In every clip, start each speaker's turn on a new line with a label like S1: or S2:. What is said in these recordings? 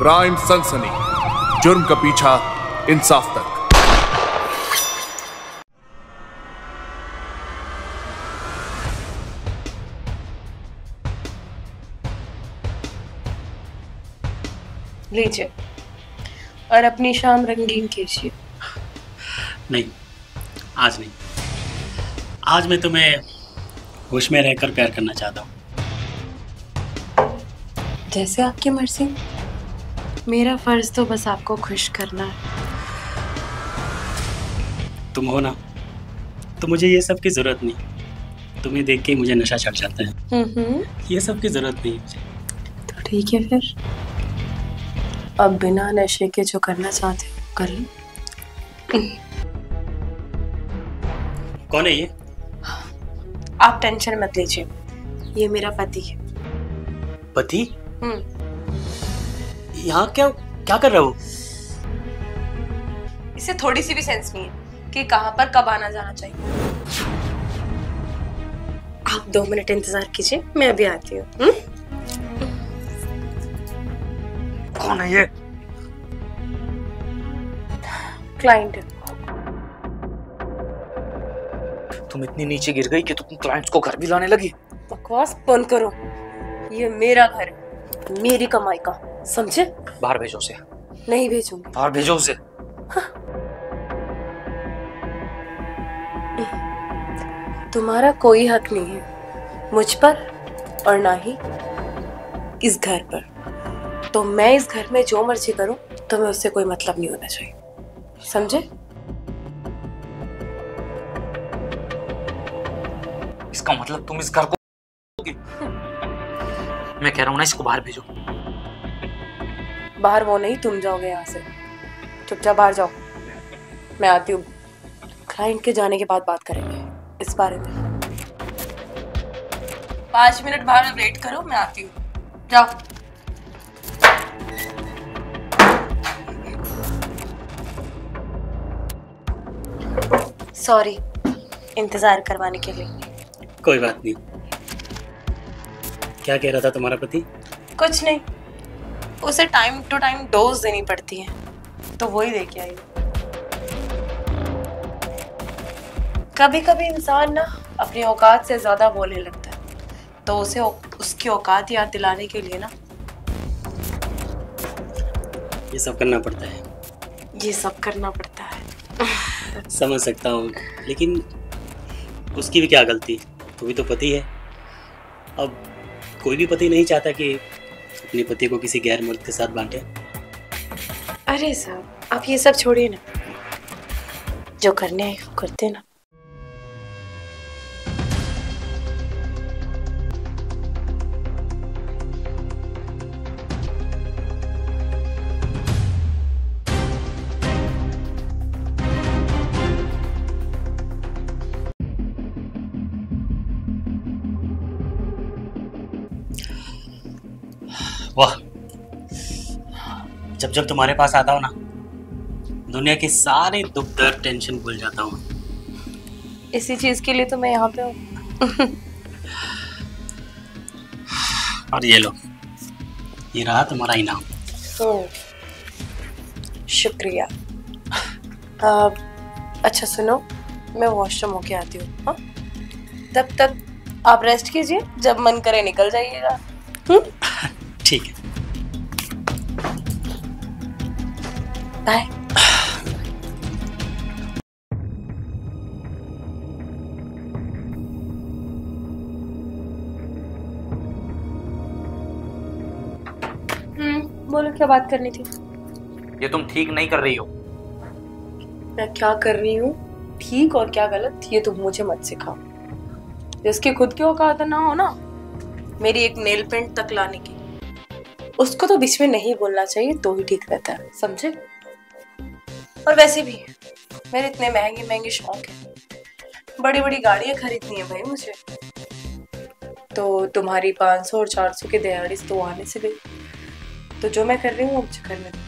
S1: Crime सनसनी, जुर्म का पीछा इंसाफ तक।
S2: लीजिए और अपनी शाम रंगीन कीजिए।
S3: नहीं, आज नहीं। आज मैं तुम्हें होश में रहकर प्यार करना चाहता हूँ।
S2: जैसे आपकी मर्जी। मेरा फर्ज तो बस आपको खुश करना है।
S3: तुम हो ना, तो मुझे ये सब की जरूरत नहीं। तुम्हें देख के ही मुझे नशा चढ़ जाता है। ये सब की जरूरत नहीं मुझे।
S2: तो ठीक है फिर, अब बिना नशे के जो करना चाहते हो कर लो।
S3: कौन है ये?
S2: आप टेंशन मत लीजिए, ये मेरा पति है।
S3: पति? यहाँ क्या क्या कर रहे हो?
S2: इसे थोड़ी सी भी सेंस नहीं है कि कहाँ पर कब आना जाना चाहिए। आप 2 मिनट इंतजार कीजिए, मैं अभी आती हूँ।
S3: कौन है ये?
S2: क्लाइंट।
S4: तुम इतनी नीचे गिर गई कि तुम क्लाइंट्स को घर भी लाने लगी।
S2: बकवास बंद करो, ये मेरा घर है, मेरी कमाई का, समझे?
S4: बाहर भेजो उसे।
S2: नहीं भेजूंगी।
S4: बाहर भेजो उसे।
S2: तुम्हारा कोई हक नहीं है मुझ पर और ना ही इस घर पर। तो मैं इस घर में जो मर्जी करूं, तुम्हें उससे कोई मतलब नहीं होना चाहिए, समझे?
S4: इसका मतलब तुम इस घर को मैं कह रहा हूं ना, इसको बाहर भेजो।
S2: बाहर वो नहीं, तुम जाओगे यहाँ से। चुपचाप बाहर जाओ, मैं आती हूँ। क्लाइंट के जाने के बाद बात करेंगे इस बारे में। 5 मिनट बाहर वेट करो, मैं आती हूँ। जाओ। सॉरी इंतजार करवाने के लिए।
S3: कोई बात नहीं। क्या कह रहा था तुम्हारा पति?
S2: कुछ नहीं, उसे टाइम टू टाइम डोज देनी पड़ती है, तो वही दे के आई। कभी कभी इंसान ना अपनी औकात से ज्यादा बोलने लगता है, तो उसे उसकी औकात याद दिलाने के लिए ना
S3: ये सब करना पड़ता है।
S2: ये सब करना पड़ता है।
S3: समझ सकता हूँ, लेकिन उसकी भी क्या गलती? तू भी तो पति है। अब कोई भी पति नहीं चाहता कि अपने पति को किसी गैर मर्द के साथ बांटे।
S2: अरे साहब, आप ये सब छोड़िए ना, जो करने हैं वो करते ना।
S3: वाह, जब जब तुम्हारे पास आता हूँ ना, दुनिया के सारे दुख दर्द टेंशन भूल जाता हूँ।
S2: इसी चीज के लिए तो मैं यहाँ पे हूँ।
S3: और ये लो, ये रहा तुम्हारा इनाम।
S2: शुक्रिया। अच्छा सुनो, मैं वॉशरूम होके आती हूँ। हाँ, तब तक आप रेस्ट कीजिए, जब मन करे निकल जाइएगा।
S3: ठीक है,
S2: बाय। बोलो, क्या बात करनी थी?
S4: ये तुम ठीक नहीं कर रही हो।
S2: मैं क्या कर रही हूँ ठीक और क्या गलत, ये तुम मुझे मत सिखाओ। जिसकी खुद की औकात ना हो ना, मेरी एक नेल पेंट तक लाने की, उसको तो बीच में नहीं बोलना चाहिए, तो ही ठीक रहता है, समझे? और वैसे भी मेरे इतने महंगे महंगे शौक हैं, बड़ी बड़ी गाड़ियां खरीदनी है भाई मुझे। तो तुम्हारी 500 और 400 की दिहाड़ी तो आने से गई, तो जो मैं कर रही हूँ वो मुझे करने दो।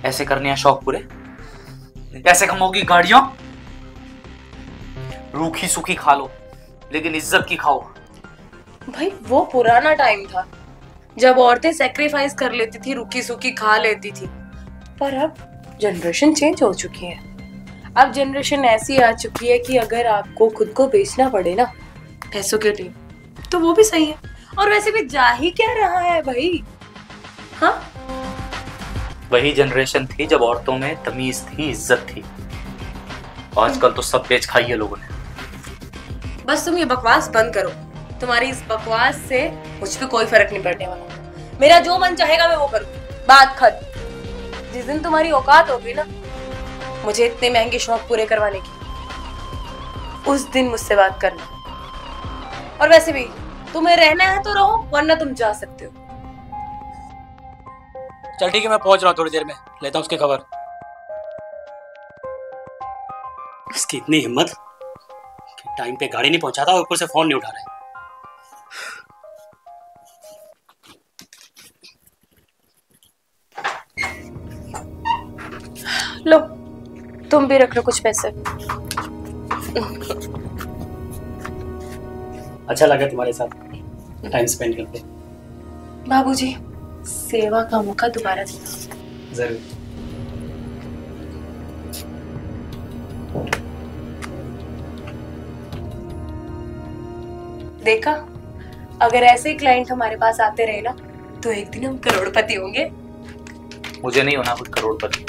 S4: ऐसे करने हैं शौक पूरे? ऐसे कमाओगी गाड़ियां? रूखी सूखी खा लो, लेकिन इज्जत की खाओ।
S2: भाई वो पुराना टाइम था, जब औरतें सेक्रीफाइस कर लेती थी, रुकी सूखी खा लेती थी। पर अब जनरेशन चेंज हो चुकी है। अब जनरेशन ऐसी आ चुकी है कि अगर आपको खुद को बेचना पड़े ना पैसों के लिए, तो वो भी सही है। और वैसे भी जा ही क्या रहा है भाई। हाँ,
S4: वही जनरेशन थी जब औरतों में तमीज थी, इज्जत थी। आजकल तो सब बेच खाई है लोगों ने।
S2: बस तुम ये बकवास बंद करो। तुम्हारी इस बकवास से मुझ पे कोई फर्क नहीं पड़ने वाला। मेरा जो मन चाहेगा मैं वो करूंगी, बात खत्म। जिस दिन तुम्हारी औकात होगी ना मुझे इतने महंगे शौक पूरे करवाने की, उस दिन मुझसे बात करना। और वैसे भी तुम्हें रहना है तो रहो, वरना तुम जा सकते हो।
S3: चल ठीक है, मैं पहुंच रहा हूँ, थोड़ी देर में लेता हूँ उसकी खबर। उसकी इतनी हिम्मत कि टाइम पे गाड़ी नहीं पहुंचाता और ऊपर से फोन नहीं उठा रहे।
S2: लो तुम भी रख लो कुछ पैसे।
S3: अच्छा लगा तुम्हारे साथ टाइम स्पेंड करके।
S2: बाबूजी, सेवा का मौका दोबारा देना।
S3: जरूर।
S2: देखा, अगर ऐसे ही क्लाइंट हमारे पास आते रहे ना तो एक दिन हम करोड़पति होंगे।
S4: मुझे नहीं होना कुछ करोड़पति।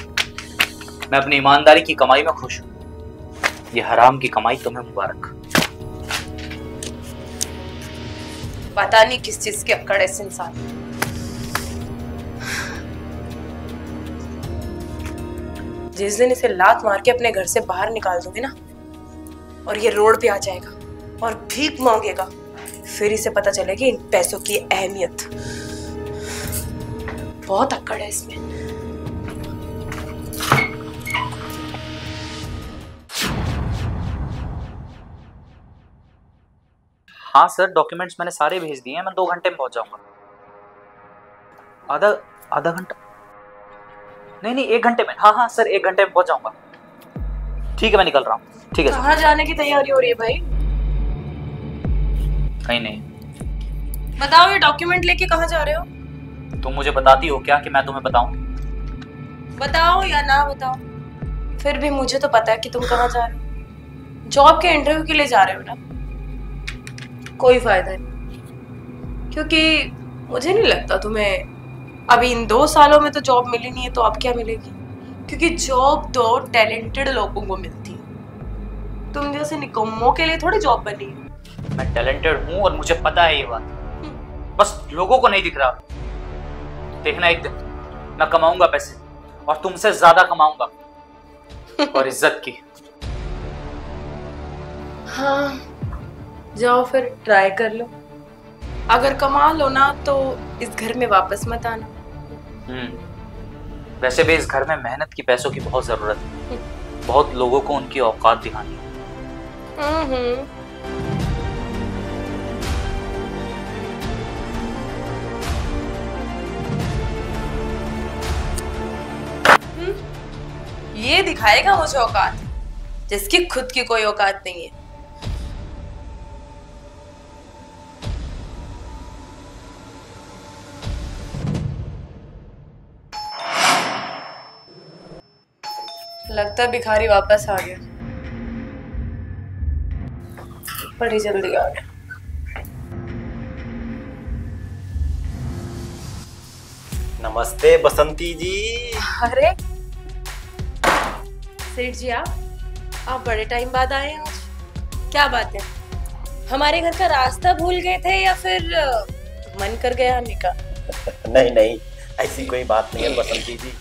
S4: मैं अपनी ईमानदारी की कमाई में खुश हूँ। ये हराम की कमाई तुम्हें मुबारक।
S2: पता नहीं किस चीज के अक्कड़ है इस इंसान। जिस दिन इसे लात मार के अपने घर से बाहर निकाल दूंगी ना और ये रोड पे आ जाएगा और भीख मांगेगा, फिर इसे पता चलेगी इन पैसों की अहमियत। बहुत अक्कड़ है इसमें।
S4: हाँ सर, डॉक्यूमेंट्स मैंने सारे भेज दिए हैं। मैं 2 घंटे में पहुंच जाऊंगा। आधा घंटा नहीं 1 घंटे में। हाँ सर, 1 घंटे में पहुंच जाऊंगा। ठीक है, मैं निकल रहा हूँ। ठीक है सर।
S2: कहाँ जाने की तैयारी हो रही है भाई?
S4: कहीं नहीं।
S2: बताओ, ये डॉक्यूमेंट लेके कहाँ जा रहे हो?
S4: तुम मुझे बताती हो क्या कि मैं तुम्हें बताऊं?
S2: बताओ या ना बताओ, फिर भी मुझे तो पता है कि तुम कहाँ जा रहे हो। जॉब के इंटरव्यू के लिए जा रहे हो ना? कोई फायदा नहीं, क्योंकि मुझे नहीं लगता तुम्हें अभी इन 2 सालों में तो जॉब मिली नहीं है, तो अब क्या मिलेगी? क्योंकि जॉब तो टैलेंटेड लोगों को मिलती है, तुम जैसे निकम्मों के लिए थोड़ी जॉब बनी है।
S4: मैं टैलेंटेड हूँ और मुझे पता है ये बात, बस लोगों को नहीं दिख रहा। देखना, एक दिन मैं कमाऊंगा पैसे और तुमसे ज्यादा कमाऊंगा और इज्जत की।
S2: हाँ, जाओ फिर ट्राई कर लो। अगर कमा लो ना तो इस घर में वापस मत आना।
S4: वैसे भी इस घर में मेहनत की, पैसों की बहुत जरूरत है। बहुत लोगों को उनकी औकात दिखानी है।
S2: ये दिखाएगा मुझे औकात, जिसकी खुद की कोई औकात नहीं है। लगता है भिखारी वापस आ गया, बड़ी जल्दी आ गया।
S5: नमस्ते बसंती जी।
S2: अरे सेठ जी, आप बड़े टाइम बाद आए हैं आज। क्या बात है? हमारे घर का रास्ता भूल गए थे या फिर मन कर गया आने का?
S5: नहीं, ऐसी कोई बात नहीं है बसंती जी।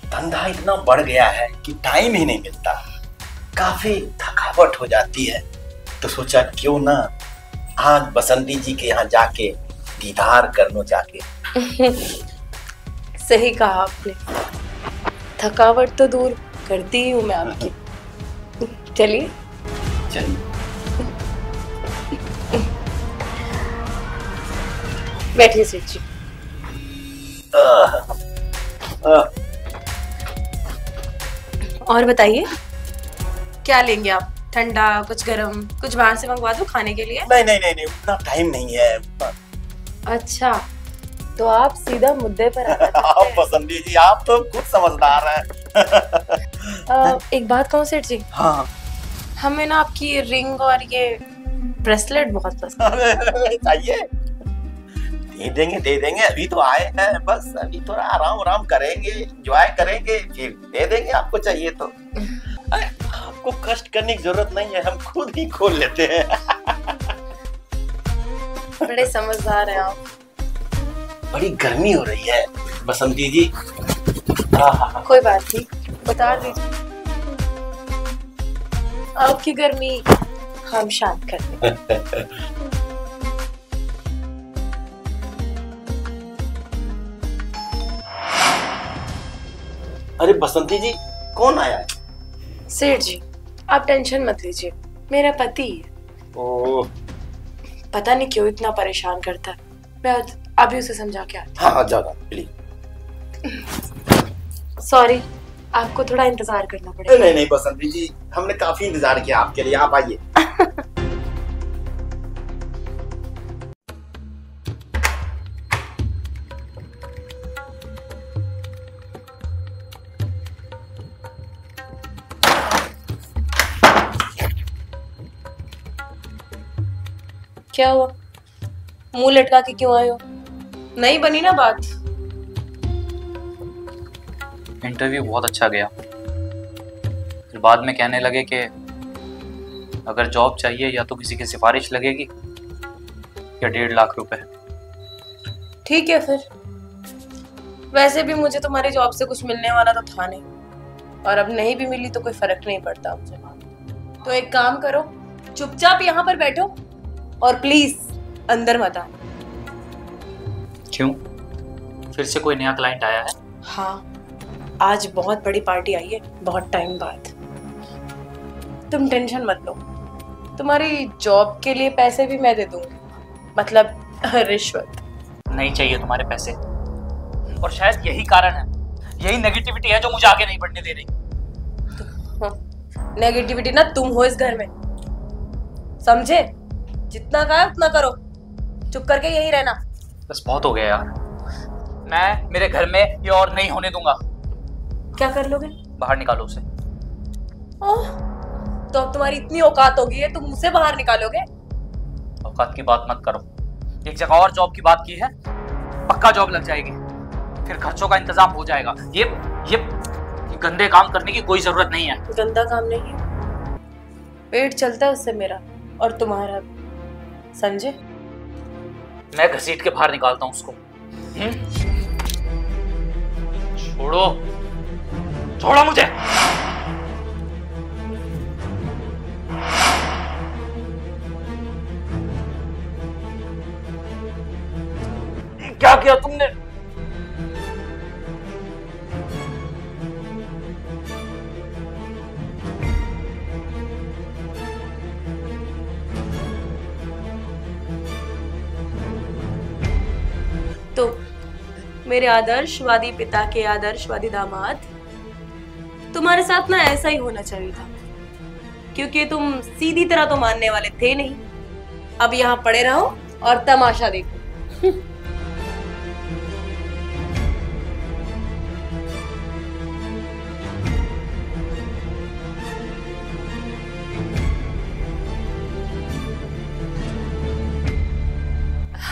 S5: धंधा इतना बढ़ गया है कि टाइम ही नहीं मिलता, काफी थकावट हो जाती है, तो सोचा क्यों ना आज बसंती जी के यहाँ जाके दीदार कर लो जाके।
S2: सही कहा आपने, थकावट तो दूर करती ही हूँ मैं आपकी। चलिए बैठिए सेठ जी। और बताइए, क्या लेंगे आप? ठंडा, कुछ गरम, कुछ बाहर से मंगवा दूं खाने के लिए?
S5: नहीं, उतना टाइम नहीं है।
S2: अच्छा, तो आप सीधा मुद्दे पर आना चाहते
S5: आप
S2: हैं।
S5: बसंती जी, आप तो खुद समझदार हैं।
S2: एक बात कहूँ सेठ जी,
S5: हाँ।
S2: हमें ना आपकी रिंग और ये ब्रेसलेट बहुत पसंद है।
S5: चाहिए, दे देंगे। अभी तो आए हैं, बस अभी थोड़ा आराम आराम करेंगे, एंजॉय करेंगे, फिर दे देंगे आपको चाहिए तो। अरे, आपको कष्ट करने की जरूरत नहीं है, हम खुद ही खोल लेते हैं।
S2: बड़े समझदार हैं आप।
S5: बड़ी गर्मी हो रही है बसंती जी।
S2: कोई बात नहीं, उतार दीजिए। आपकी गर्मी हम शांत कर देंगे।
S5: अरे बसंती जी, कौन आया है?
S2: सेठ जी, आप टेंशन मत लीजिए, मेरा पति है।
S5: ओह,
S2: पता नहीं क्यों इतना परेशान करता है। मैं अभी उसे समझा के आती
S5: हाँ जाओ प्लीज।
S2: हूँ। सॉरी, आपको थोड़ा इंतजार करना पड़ेगा।
S5: नहीं नहीं बसंती जी, हमने काफी इंतजार किया आपके लिए, आप आइए।
S2: क्या हुआ, मुंह लटका के क्यों आए हो? नहीं बनी ना बात?
S4: इंटरव्यू बहुत अच्छा गया। फिर बाद में कहने लगे कि अगर जॉब चाहिए या तो किसी की सिफारिश लगेगी या 1.5 लाख रुपए।
S2: ठीक है फिर, वैसे भी मुझे तुम्हारी जॉब से कुछ मिलने वाला तो था नहीं, और अब नहीं भी मिली तो कोई फर्क नहीं पड़ता मुझे। तो एक काम करो, चुपचाप यहाँ पर बैठो और प्लीज अंदर मत आओ।
S4: क्यों, फिर से कोई नया क्लाइंट आया है?
S2: हाँ, आज बहुत बड़ी पार्टी आई है, बहुत टाइम बाद। तुम टेंशन मत लो, तुम्हारी जॉब के लिए पैसे भी मैं दे दूंगी, मतलब रिश्वत।
S4: नहीं चाहिए तुम्हारे पैसे, और शायद यही कारण है, यही नेगेटिविटी है जो मुझे आगे नहीं बढ़ने दे रही।
S2: नेगेटिविटी ना तुम हो इस घर में, समझे? जितना कहा उतना करो, चुप करके यही रहना।
S4: बस बहुत हो गया यार, मैं मेरे घर में ये और नहीं होने दूंगा।
S2: क्या कर लोगे?
S4: बाहर निकालो उसे।
S2: ओह, तो अब तुम्हारी इतनी औकात हो गई है, तुम मुझसे बाहर निकालोगे?
S4: औकात की बात मत करो, एक जगह और जॉब की बात की है, पक्का जॉब लग जाएगी, फिर खर्चों का इंतजाम हो जाएगा। ये गंदे काम करने की कोई जरूरत नहीं है।
S2: गंदा काम नहीं है, पेट चलता है उससे मेरा और तुम्हारा, समझे?
S4: मैं घसीट के बाहर निकालता हूँ उसको। छोड़ो, छोड़ो मुझे। क्या किया तुमने?
S2: तो मेरे आदर्शवादी पिता के आदर्शवादी दामाद, तुम्हारे साथ ना ऐसा ही होना चाहिए था, क्योंकि तुम सीधी तरह तो मानने वाले थे नहीं। अब यहाँ पड़े रहो और तमाशा देखो।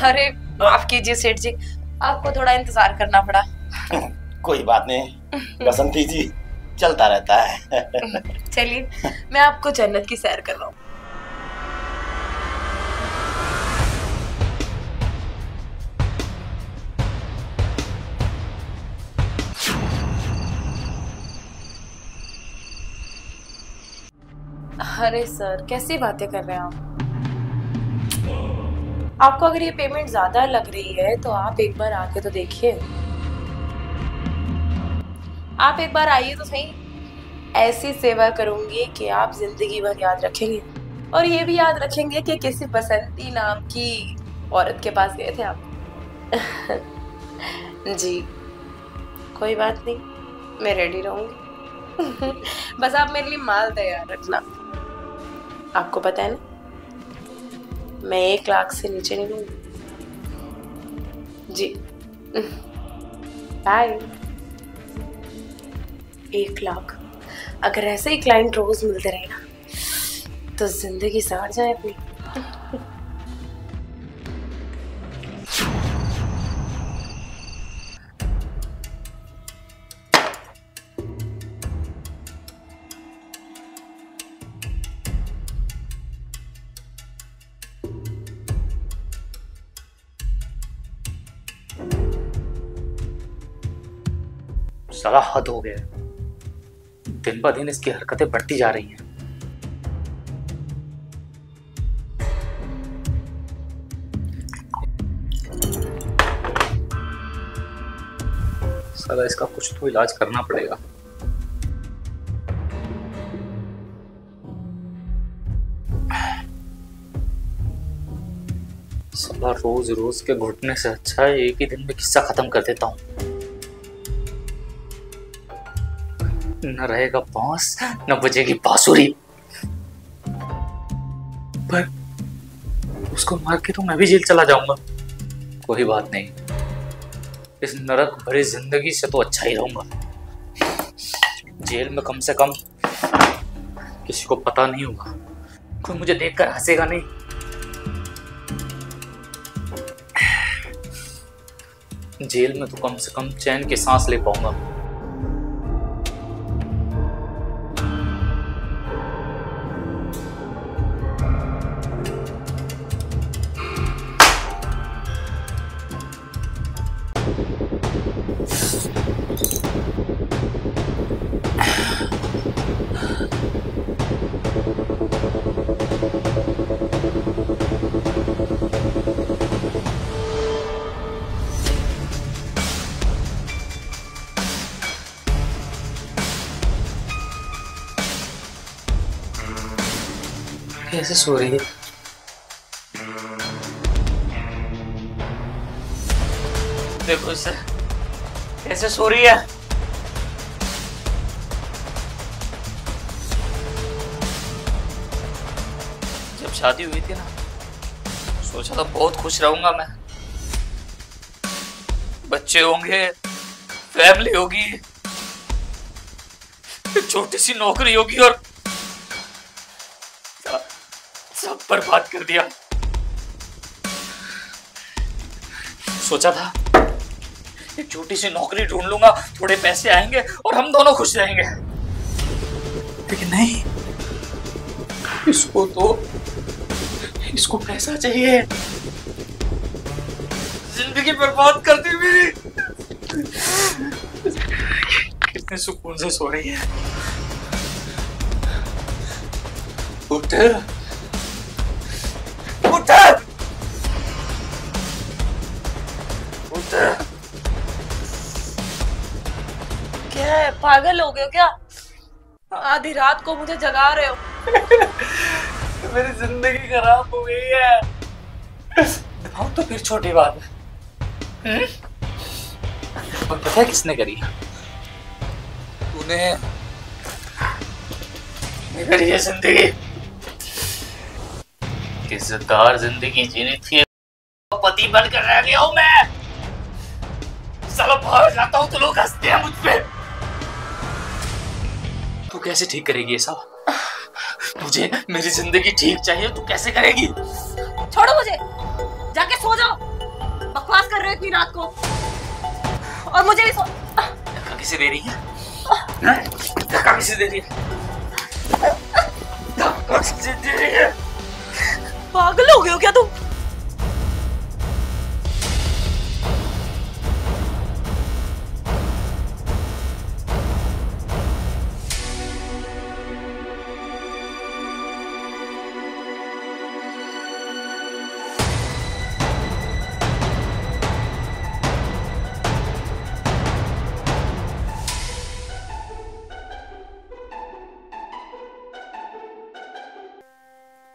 S2: अरे माफ कीजिए सेठ जी, आपको थोड़ा इंतजार करना पड़ा।
S5: कोई बात नहीं बसंती जी, चलता रहता है।
S2: चलिए, मैं आपको जन्नत की सैर करवाऊं। अरे सर, कैसी बातें कर रहे हैं आप? आपको अगर ये पेमेंट ज्यादा लग रही है तो आप एक बार आके तो देखिए। आप एक बार आइए तो सही, ऐसी सेवा करूंगी कि आप जिंदगी भर याद रखेंगे, और ये भी याद रखेंगे कि किसी बसंती नाम की औरत के पास गए थे आप। जी, कोई बात नहीं, मैं रेडी रहूंगी। बस आप मेरे लिए माल तैयार रखना। आपको पता है ना, मैं 1 लाख से नीचे नहीं लूंगी। जी, बाय। 1 लाख, अगर ऐसे ही क्लाइंट रोज मिलते रहे ना तो जिंदगी सवर जाए अपनी।
S4: साला हद हो गया, दिन ब दिन इसकी हरकतें बढ़ती जा रही हैं। साला इसका कुछ तो इलाज करना पड़ेगा। साला रोज रोज के घुटने से अच्छा है एक ही दिन में किस्सा खत्म कर देता हूँ। न रहेगा बांस न बजेगी बांसुरी। पर उसको मार के तो मैं भी जेल चला जाऊंगा। कोई बात नहीं, इस नरक भरी जिंदगी से तो अच्छा ही रहूंगा। जेल में कम से कम किसी को पता नहीं होगा, कोई मुझे देखकर हंसेगा नहीं। जेल में तो कम से कम चैन की सांस ले पाऊंगा। कैसे सो रही है? देखो इसे कैसे सो रही है। जब शादी हुई थी ना, सोचा था बहुत खुश रहूंगा मैं, बच्चे होंगे, फैमिली होगी, छोटी सी नौकरी होगी, और सब बर्बाद कर दिया। सोचा था एक छोटी सी नौकरी ढूंढ लूंगा, थोड़े पैसे आएंगे और हम दोनों खुश रहेंगे, लेकिन नहीं, इसको पैसा चाहिए। जिंदगी बर्बाद कर दी मेरी। कितने सुकून से सो रही है। उठ उठ उठ।
S2: क्या है, पागल हो गए हो क्या? आधी रात को मुझे जगा रहे हो।
S4: मेरी जिंदगी खराब हो गई है। दिखाओ तो फिर छोटी बात है। और पता है किसने करी? तूने करी है जिंदगी। इज्जतदार जिंदगी जीनी थी, पति बनकर रह गया हूं मैं। साला बाहर जाता हूं तो लोग हंसते हैं मुझ पे। तू कैसे ठीक करेगी ये सब? मुझे मेरी जिंदगी ठीक चाहिए, तू कैसे करेगी?
S2: छोड़ो मुझे, जाके सो जाओ। बकवास कर रहे हो इतनी रात को। और मुझे भी
S4: धक्का किसे दे रही है? धक्का किसे दे रही है? धक्का किसे दे रही है?
S2: पागल हो गए हो क्या तुम?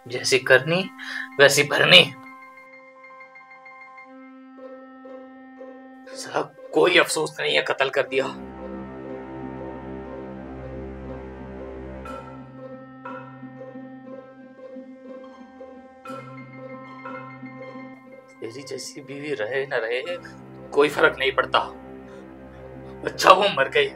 S4: जैसी करनी वैसी भरनी। साहब कोई अफसोस नहीं है कत्ल कर दिया। तेरी जैसी बीवी रहे न रहे, कोई फर्क नहीं पड़ता। अच्छा वो मर गई।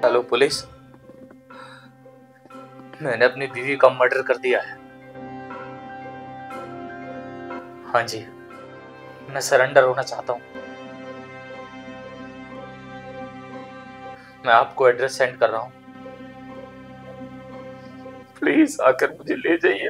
S4: हेलो पुलिस, मैंने अपनी बीवी का मर्डर कर दिया है। हाँ जी, मैं सरेंडर होना चाहता हूँ। मैं आपको एड्रेस सेंड कर रहा हूँ, प्लीज आकर मुझे ले जाइए।